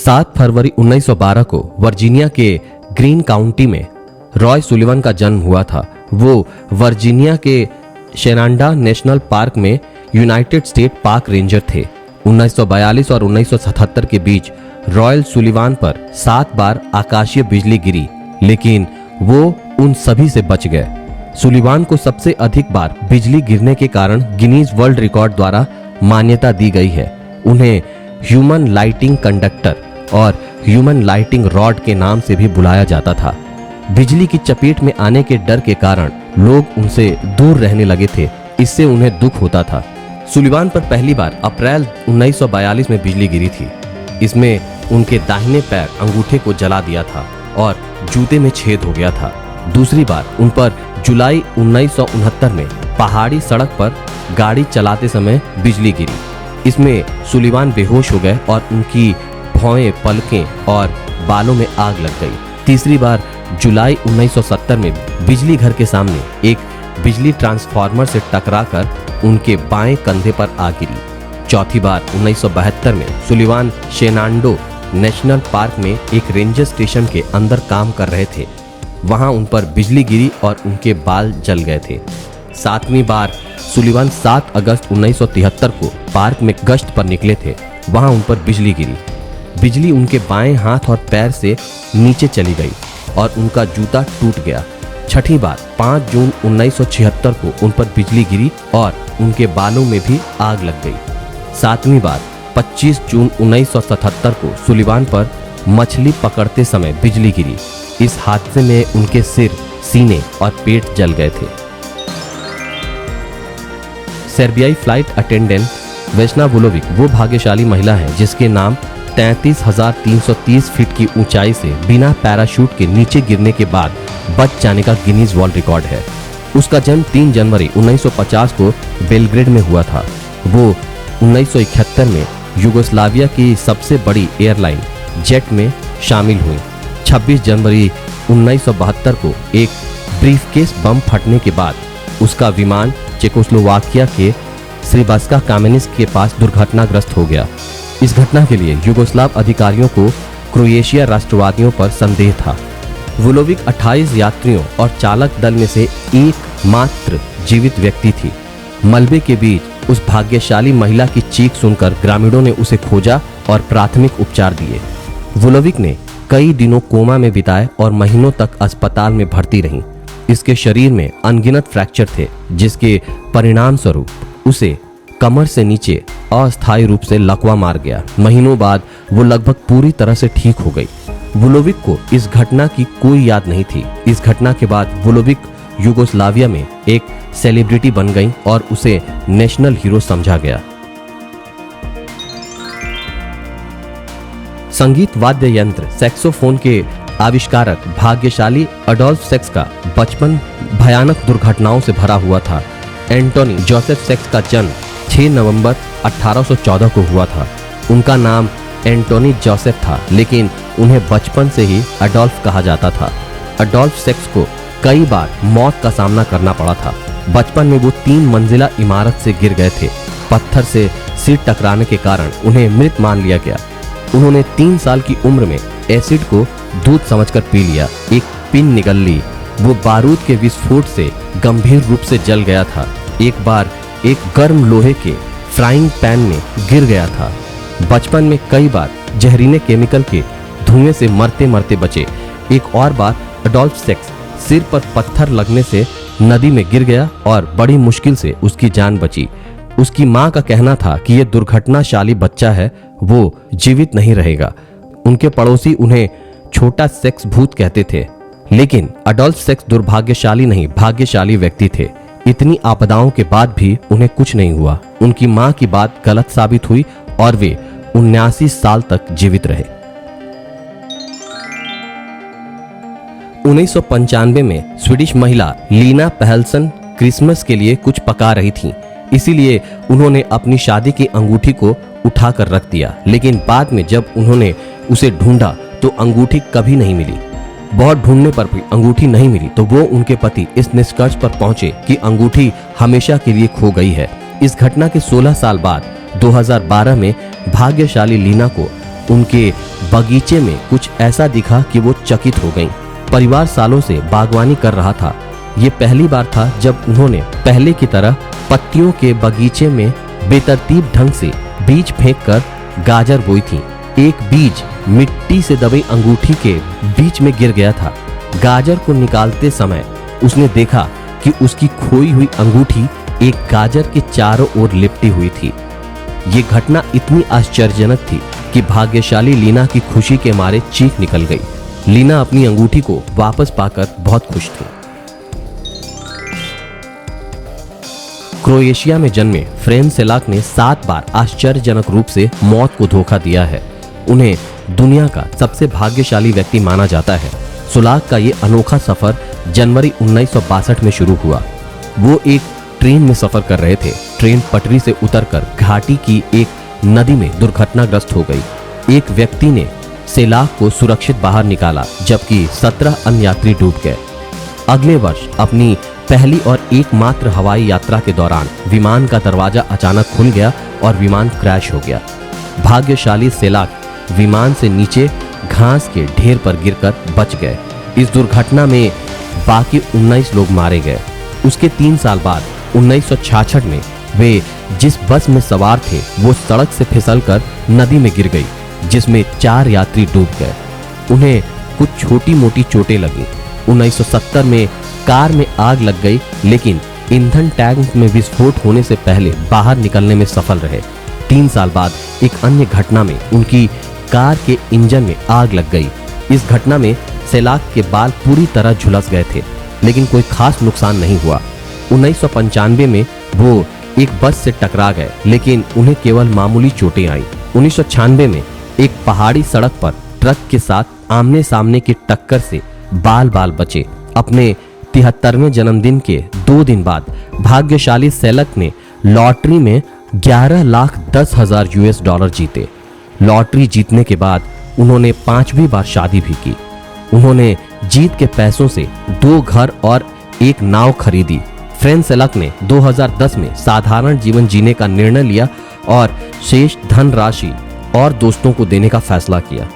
7 फरवरी 1912 को वर्जीनिया के green county में रॉय सुलिवन का जन्म हुआ था। वो वर्जीनिया के शेनांडा नेशनल पार्क में यूनाइटेड स्टेट पार्क रेंजर थे। 1942 और 1977 के बीच रॉयल सुलिवान पर 7 बार आकाशीय बिजली गिरी, लेकिन वो उन सभी से बच गए। सुलिवान को सबसे अधिक बार बिजली गिरने के कारण गिनीज वर्ल्ड रिकॉर्ड द्वारा मान्यता दी गई है। उन्हें ह्यूमन लाइटिंग कंडक्टर और ह्यूमन लाइटिंग रॉड के नाम से भी बुलाया जाता था। बिजली की चपेट में आने के डर के कारण लोग उनसे दूर रहने लगे थे, इससे उन्हें दुख होता था। सुलिवान पर पहली बार अप्रैल 1942 में बिजली गिरी थी। इसमें उनके दाहिने पैर अंगूठे को जला दिया था और जूते में छेद हो गया था। दूसरी बार उन पर जुलाई 1969 में पहाड़ी सड़क पर गाड़ी चलाते समय बिजली गिरी। इसमें सुलिवान बेहोश हो गए और उनकी भौहें, पलकें और बालों में आग लग गई। तीसरी बार जुलाई 1970 में बिजली घर के सामने एक बिजली ट्रांसफार्मर से टकराकर उनके बाएं कंधे पर आ गिरी। चौथी बार 1972 में सुलिवान शेनांडो नेशनल पार्क में एक रेंजर स्टेशन के अंदर काम कर रहे थे। वहां उन पर बिजली गिरी और उनके बाल जल गए थे। 7वीं बार सुलिवान 7 अगस्त 1973 को पार्क में गश्त पर निकले थे। वहां उन पर बिजली गिरी। बिजली उनके बाएं हाथ और पैर से नीचे चली गई और उनका जूता टूट गया। छठी बार 5 जून 1976 को उन पर बिजली गिरी और उनके बालों में भी आग लग गई। 7वीं बार 25 जून 1977 को सुलिवान पर मछली पकड़ते समय बिजली गिरी। इस हादसे में उनके सिर, सीने और पेट जल गए थे। सर्बियाई फ्लाइट अटेंडेंट वेस्ना वुलोविक वो भाग्यशाली महिला है जिसके नाम 33,330 फीट की ऊंचाई से बिना पैराशूट के नीचे गिरने के बाद बच जाने का गिनीज वर्ल्ड रिकॉर्ड है। उसका जन्म 3 जनवरी 1950 को बेलग्रेड में हुआ था। वो 1971 में यूगोस्लाविया की सबसे बड़ी एयरलाइन जेट में शामिल हुई। 26 जनवरी 1972 को एक ब्रीफकेस बम फटने के बाद उसका विमान चेकोस्लोवाकिया के श्रीबास्का कामेनिस के पास दुर्घटनाग्रस्त हो गया। इस घटना के लिए यूगोस्लाव अधिकारियों को क्रोएशिया राष्ट्रवादियों पर संदेह था। वुलोविक 28 यात्रियों और चालक दल में से एकमात्र जीवित व्यक्ति थी। मलबे के बीच उस भाग्यशाली महिला की चीख सुनकर ग्रामीणों ने उसे खोजा और प्राथमिक उपचार दिए। वुलोविक ने कई दिनों कोमा में बिताए और महीनों तक अस्पताल में भर्ती रहीं। इसके शरीर में अनगिनत फ्रैक्चर थे, जिसके परिणाम स्वरूप उसे कमर से नीचे अस्थायी रूप से लकवा मार गया। महीनों बाद वो लगभग पूरी तरह से ठीक हो गई। वुलोविक को इस घटना की कोई याद नहीं थी। इस घटना के बाद वुलोविक यूगोस्लाविया में एक सेलिब्रिटी बन गई और उसे नेशनल हीरो समझा गया। संगीत वाद्य यंत्र सैक्सोफोन के आविष्कारक भाग्यशाली अडोल्फ सेक्स का बचपन भयानक दुर्घटनाओं से भरा हुआ था। एंटोनी जोसेफ सेक्स का जन्म 6 नवंबर 1814 को हुआ था। उनका नाम एंटोनी जोसेफ था, लेकिन उन्हें बचपन से ही अडोल्फ कहा जाता था। अडोल्फ सेक्स को कई बार मौत का सामना करना पड़ा था। बचपन में वो 3 मंजिला इमारत से गिर गए थे। पत्थर से सिर टकराने के कारण उन्हें मृत मान लिया गया। उन्होंने 3 साल की उम्र में एसिड को दूध समझकर पी लिया। एक पिन निगल ली। वो बारूद के विस्फोट से गंभीर रूप से जल गया था। एक बार एक गर्म लोहे के फ्राइंग पैन में गिर गया था। बचपन में कई बार जहरीले केमिकल के धुएं से मरते मरते बचे। एक और बार अडोल्फ सेक्स सिर पर पत्थर लगने से नदी में गिर गया और बड़ी मुश्किल से उसकी जान बची। उसकी मां का कहना था कि यह दुर्घटनाशाली बच्चा है, वो जीवित नहीं रहेगा। उनके पड़ोसी उन्हें छोटा सेक्स भूत कहते थे, लेकिन अडोल्फ सेक्स दुर्भाग्यशाली नहीं, भाग्यशाली व्यक्ति थे। इतनी आपदाओं के बाद भी उन्हें कुछ नहीं हुआ। उनकी मां की बात गलत साबित हुई और वे 79 साल तक जीवित रहे। 1995 में स्वीडिश महिला लीना पहलसन क्रिसमस के लिए कुछ पका रही थीं। इसीलिए उन्होंने अपनी शादी की अंगूठी को उठाकर रख दिया, लेकिन बाद में जब उन्होंने उसे ढूंढा तो अंगूठी कभी नहीं मिली। बहुत ढूंढने पर भी अंगूठी नहीं मिली तो वो उनके पति इस निष्कर्ष पर पहुंचे कि अंगूठी हमेशा के लिए खो गई है। इस घटना के 16 साल बाद 2012 में भाग्यशाली लीना को उनके बगीचे में कुछ ऐसा दिखा कि वो चकित हो गईं। परिवार सालों से बागवानी कर रहा था। ये पहली बार था जब उन्होंने पहले की तरह पत्तियों के बगीचे में बेतरतीब ढंग से बीज फेंककर गाजर बोई थी। एक बीज मिट्टी से दबी अंगूठी के बीच में गिर गया था। गाजर को निकालते समय उसने देखा कि उसकी खोई हुई अंगूठी एक गाजर के चारों ओर लिपटी हुई थी। ये घटना इतनी आश्चर्यजनक थी कि भाग्यशाली लीना की खुशी के मारे चीख निकल गई। लीना अपनी अंगूठी को वापस पाकर बहुत खुश थी। क्रोएशिया में जन्मे फ्रेंच सेलाक ने 7 बार आश्चर्यजनक रूप से मौत को धोखा दिया है। उन्हें दुनिया का सबसे भाग्यशाली व्यक्ति माना जाता है। सुलाक का ये अनोखा सफर जनवरी 1962 में शुरू हुआ। वो एक ट्रेन में सफर कर रहे थे। ट्रेन पटरी से उतरकर घाटी की एक नदी में दुर्घटनाग्रस्त हो गई। एक व्यक्ति ने सेलाक को सुरक्षित बाहर निकाला, जबकि 17 अन्य यात्री डूब गए। अगले वर्ष अपनी पहली और एकमात्र हवाई यात्रा के दौरान विमान का दरवाजा अचानक खुल गया और विमान क्रैश हो गया। भाग्यशाली सेलाक विमान से नीचे घास के ढेर पर गिरकर बच गए। इस दुर्घटना में बाकी 19 लोग मारे गए। उसके 3 साल बाद 1966 में वे जिस बस में सवार थे वो सड़क से फिसलकर नदी में गिर गई, जिसमें 4 यात्री डूब गए। उन्हें कुछ छोटी मोटी चोटें लगीं। 1970 में कार में आग लग गई, लेकिन ईंधन टैंक में विस्फोट होने से पहले बाहर निकलने में सफल रहे। 3 साल बाद एक अन्य घटना में उनकी कार के इंजन में आग लग गई। इस घटना में सेलाक के बाल पूरी तरह झुलस गए थे, लेकिन कोई खास नुकसान नहीं हुआ। 1995 में वो एक बस से टकरा गए, लेकिन उन्हें केवल मामूली चोटें आईं। 1996 में एक पहाड़ी सड़क पर ट्रक के साथ आमने सामने की टक्कर से बाल बाल बचे। अपने 73वें जन्मदिन के 2 दिन बाद भाग्यशाली सेलाक ने लॉटरी में 11,10,000 US डॉलर जीते। लॉटरी जीतने के बाद उन्होंने 5वीं बार शादी भी की। उन्होंने जीत के पैसों से 2 घर और एक नाव खरीदी। फ्रेंच सेलाक ने 2010 में साधारण जीवन जीने का निर्णय लिया और शेष धनराशि और दोस्तों को देने का फैसला किया।